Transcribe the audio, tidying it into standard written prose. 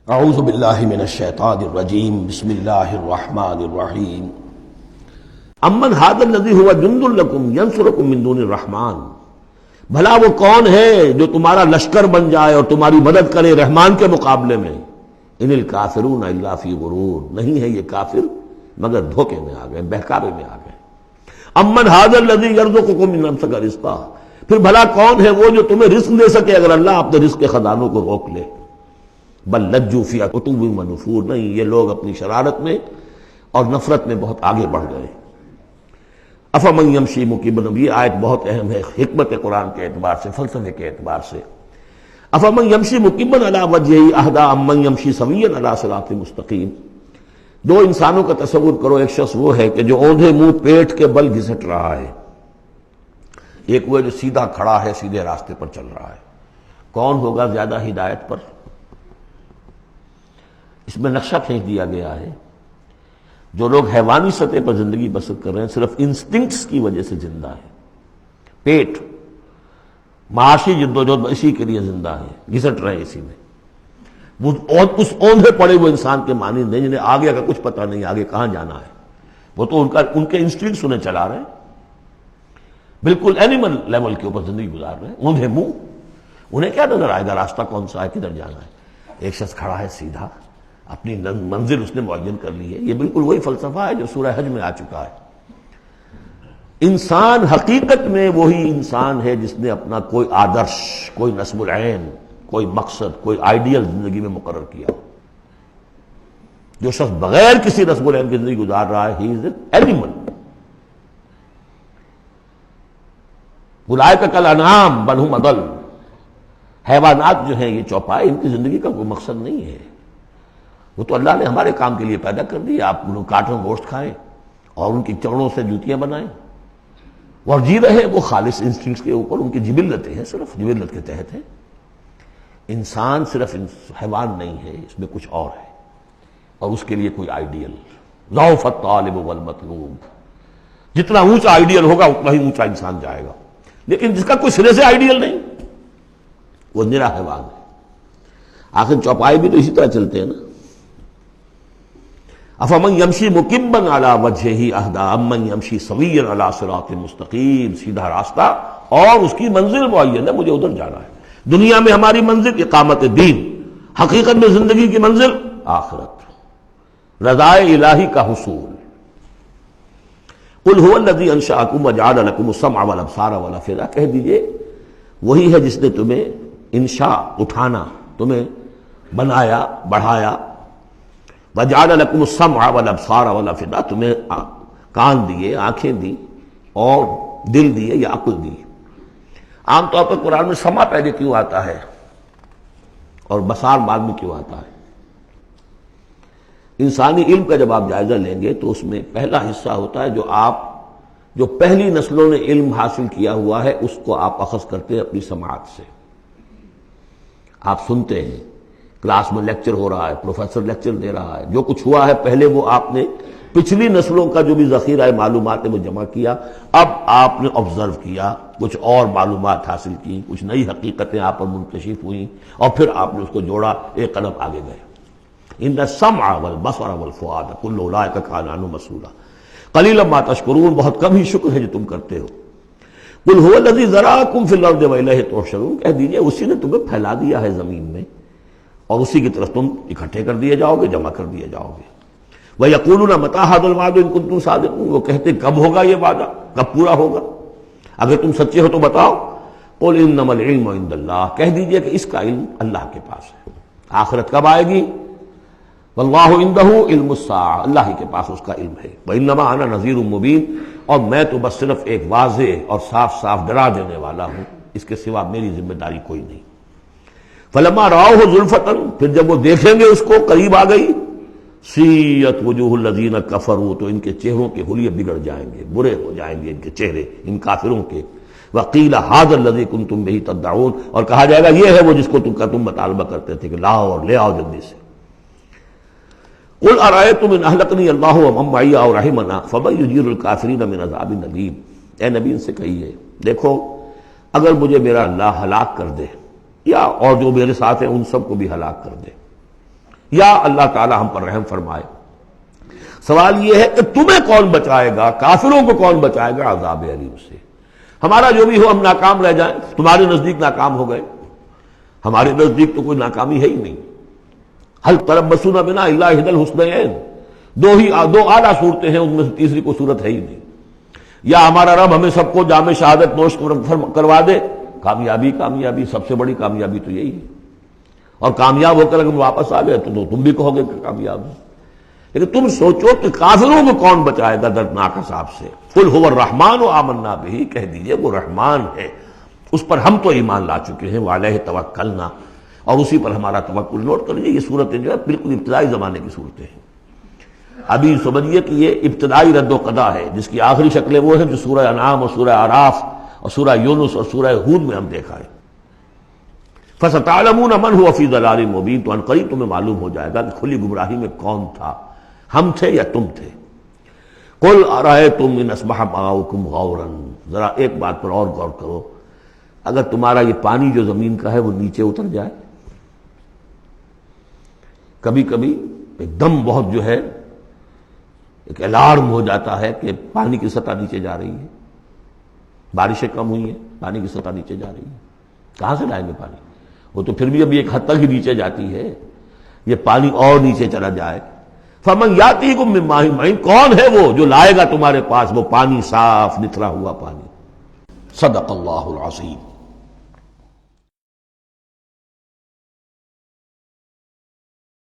اعوذ باللہ من الشیطان الرجیم بسم اللہ الرحمن الرحیم امن ھذا الذی هو جند لکم ینصرکم من دون الرحمن، بھلا وہ کون ہے جو تمہارا لشکر بن جائے اور تمہاری مدد کرے رحمان کے مقابلے میں؟ ان الکافرون الا فی غرور، نہیں ہے یہ کافر مگر دھوکے میں آ گئے، بہکاوے میں آ گئے۔ امن ھذا الذی یرزقکم من امسک رزقا، پھر بھلا کون ہے وہ جو تمہیں رزق دے سکے اگر اللہ اپنے رزق کے خزانوں کو روک لے؟ بل لجوا فی عتو و نفور، نہیں، یہ لوگ اپنی شرارت میں اور نفرت میں بہت آگے بڑھ گئے۔ افمن یمشی مکبا، یہ آیت بہت اہم ہے حکمت قرآن کے اعتبار سے، فلسفے کے اعتبار سے۔ افمن یمشی مکبا علی وجہہ اہدی امن یمشی سویا علی صراط مستقیم، دو انسانوں کا تصور کرو، ایک شخص وہ ہے کہ جو اوندھے منہ پیٹ کے بل گھسٹ رہا ہے، ایک وہ جو سیدھا کھڑا ہے، سیدھے راستے پر چل رہا ہے۔ کون ہوگا زیادہ ہدایت پر؟ اس میں نقشہ کھینچ دیا گیا ہے۔ جو لوگ حیوانی سطح پر زندگی بسر کر رہے ہیں صرف انسٹنکٹس کی وجہ سے زندہ ہیں، پیٹ، معاشی جدوجہد اسی کے لیے زندہ ہیں، گھسٹ رہے ہیں اسی میں۔ اور اس اوندھے پڑے ہوئے انسان کے مانند نہیں جنہیں آگے کا کچھ پتہ نہیں، آگے کہاں جانا ہے، وہ تو ان کے انسٹنکٹس انہیں چلا رہے ہیں، بالکل اینیمل لیول کے اوپر زندگی گزار رہے ہیں، اوندھے منہ۔ انہیں کیا نظر آئے گا راستہ کون سا ہے، کدھر جانا ہے؟ ایک شخص کھڑا ہے سیدھا، اپنی منزل اس نے معین کر لی ہے۔ یہ بالکل وہی فلسفہ ہے جو سورہ حج میں آ چکا ہے۔ انسان حقیقت میں وہی انسان ہے جس نے اپنا کوئی آدرش، کوئی نصب العین، کوئی مقصد، کوئی آئیڈیل زندگی میں مقرر کیا۔ جو شخص بغیر کسی نصب العین کی زندگی گزار رہا ہے، ہی از این اینیمل۔ اولئک کالانعام بل ھم اضل، حیوانات جو ہیں یہ چوپائے، ان کی زندگی کا کوئی مقصد نہیں ہے۔ وہ تو اللہ نے ہمارے کام کے لیے پیدا کر دی، آپ انہوں کاٹوں گوشت کھائیں اور ان کی چمڑوں سے جوتیاں بنائیں اور جی رہے وہ خالص انسٹنکٹس کے اوپر، ان کی جبلتیں ہیں، صرف جبلت کے تحت ہیں۔ انسان صرف حیوان نہیں ہے، اس میں کچھ اور ہے، اور اس کے لیے کوئی آئیڈیل۔ ضعف الطالب والمطلوب، جتنا اونچا آئیڈیل ہوگا اتنا ہی اونچا انسان جائے گا، لیکن جس کا کوئی سرے سے آئیڈیل نہیں وہ نرا حیوان ہے۔ آخر چوپائے بھی تو اسی طرح چلتے ہیں نا۔ افمن یمشی مکبا علی وجہہ اہدی امن یمشی سویا علی صراط مستقیم، سیدھا راستہ اور اس کی منزل معین ہے، مجھے ادھر جانا ہے۔ دنیا میں ہماری منزل اقامت دین، حقیقت میں زندگی کی منزل آخرت، رضائے الہی کا حصول۔ قل ھو الذی انشأکم وجعل لکم السمع والابصار والافئدہ، کہہ دیجئے وہی ہے جس نے تمہیں انشاء، اٹھانا، تمہیں بنایا، بڑھایا، وجعل لکم السمع والابصار والافئدہ، تمہیں کان دیے، آنکھیں دی اور دل دیے یا عقل دی۔ عام طور پر قرآن میں سمع پہلے کیوں آتا ہے اور بصار بعد میں کیوں آتا ہے؟ انسانی علم کا جب آپ جائزہ لیں گے تو اس میں پہلا حصہ ہوتا ہے جو پہلی نسلوں نے علم حاصل کیا ہوا ہے، اس کو آپ اخذ کرتے ہیں اپنی سماعت سے۔ آپ سنتے ہیں، کلاس میں لیکچر ہو رہا ہے، پروفیسر لیکچر دے رہا ہے، جو کچھ ہوا ہے پہلے وہ آپ نے پچھلی نسلوں کا جو بھی ذخیرہ معلومات ہے وہ جمع کیا، اب آپ نے آبزرو کیا، کچھ اور معلومات حاصل کی، کچھ نئی حقیقتیں آپ پر منکشف ہوئیں اور پھر آپ نے اس کو جوڑا، ایک قدم آگے گئے۔ ان السمع والبصر والفؤاد کل اولئک کان عنہ مسئولا قلیلا ما تشکرون، بہت کم ہی شکر ہے جو تم کرتے ہو۔ قل ھو الذی ذرأکم فی الارض والیہ تحشرون، کہہ دیجئے اسی نے تمہیں پھیلا دیا ہے زمین میں اور اسی کی طرف تم اکٹھے کر دیے جاؤ گے، جمع کر دیے جاؤ گے۔ وَيَقُولُونَ مَتَىٰ هَٰذَا الْوَعْدُ إِن كُنتُمْ صَادِقِينَ، وہ کہتے کب ہوگا یہ وعدہ، کب پورا ہوگا، اگر تم سچے ہو تو بتاؤ۔ قُلْ إِنَّمَا الْعِلْمُ عِندَ اللَّهِ، کہہ دیجئے کہ اس کا علم اللہ کے پاس ہے۔ آخرت کب آئے گی؟ وَاللَّهُ عِندَهُ عِلْمُ السَّاعَةِ، اللہ ہی کے پاس اس کا علم ہے۔ وَإِنَّمَا أَنَا نَذِيرٌ مُّبِينٌ، اور میں تو بس صرف ایک واضح اور صاف صاف ڈرا دینے والا ہوں، اس کے سوا میری ذمہ داری کوئی نہیں۔ فَلَمَّا رَأَوْهُ زُلْفَةً، پھر جب وہ دیکھیں گے اس کو، قریب آ گئی، سیئت وجوہ الذین کفروا، تو ان کے چہروں کے حلیے بگڑ جائیں گے، برے ہو جائیں گے ان کے چہرے، ان کافروں کے۔ وقیل ھذا الذی کنتم بہ تدعون، اور کہا جائے گا یہ ہے وہ جس کو تم مطالبہ کرتے تھے کہ لاؤ اور لے آؤ جلدی سے۔ قل ارأیتم ان اہلکنی اللہ ومن معی او رحمنا فمن یجیر الکافرین من عذاب الیم، اے نبی ان سے کہیے دیکھو اگر مجھے میرا اللہ ہلاک کر دے یا اور جو میرے ساتھ ہیں ان سب کو بھی ہلاک کر دے، یا اللہ تعالی ہم پر رحم فرمائے۔ سوال یہ ہے کہ تمہیں کون بچائے گا، کافروں کو کون بچائے گا عذاب علیم سے؟ ہمارا جو بھی ہو ہم ناکام رہ جائیں، تمہارے نزدیک ناکام ہو گئے، ہمارے نزدیک تو کوئی ناکامی ہے ہی نہیں۔ حل تربصون بنا الا احدی الحسنیین، دو اعلیٰ صورتیں ہیں، ان میں سے تیسری کوئی صورت ہے ہی نہیں۔ یا ہمارا رب ہمیں سب کو جام شہادت نوش کروا دے، کامیابی سب سے بڑی کامیابی تو یہی ہے، اور کامیاب ہو کر اگر واپس آ گئے تو تم بھی کہو گے کہ کامیاب ہو۔ لیکن تم سوچو کہ کافروں کو کون بچائے گا دردناک عذاب سے؟ قل هو الرحمن آمنا به، کہہ دیجئے وہ رحمان ہے، اس پر ہم تو ایمان لا چکے ہیں، وعلیہ توکلنا، اور اسی پر ہمارا توکل۔ نوٹ کر لیجیے یہ صورتیں جو ہے بالکل ابتدائی زمانے کی صورتیں ہیں۔ ابھی سمجھیے کہ یہ ابتدائی رد و قضا ہے، جس کی آخری شکلیں وہ ہیں جو سورہ انعام اور سورہ اعراف اور سورہ یونس اور سورہ ہود میں ہم دیکھا ہے۔ فَسَتَعْلَمُونَ مَنْ هُوَ فِي ضَلَالٍ مُبِينٍ، تو عنقریب تمہیں معلوم ہو جائے گا کہ کھلی گمراہی میں کون تھا، ہم تھے یا تم تھے۔ قُلْ أَرَأَيْتُمْ إِنْ أَصْبَحَ مَاؤُكُمْ غَوْرًا، ذرا ایک بات پر اور غور کرو، اگر تمہارا یہ پانی جو زمین کا ہے وہ نیچے اتر جائے، کبھی کبھی ایک دم بہت جو ہے ایک الارم ہو جاتا ہے کہ پانی کی سطح نیچے جا رہی ہے، بارشیں کم ہوئی ہیں، پانی کی سطح نیچے جا رہی ہے، کہاں سے لائیں گے پانی؟ وہ تو پھر بھی ابھی ایک حد تک ہی نیچے جاتی ہے، یہ پانی اور نیچے چلا جائے۔ فَمَنْ يَأْتِيكُم مِّن مَّاءٍ مَّعِينٍ، کون ہے وہ جو لائے گا تمہارے پاس وہ پانی صاف نتھرا ہوا پانی؟ صدق اللہ العظیم۔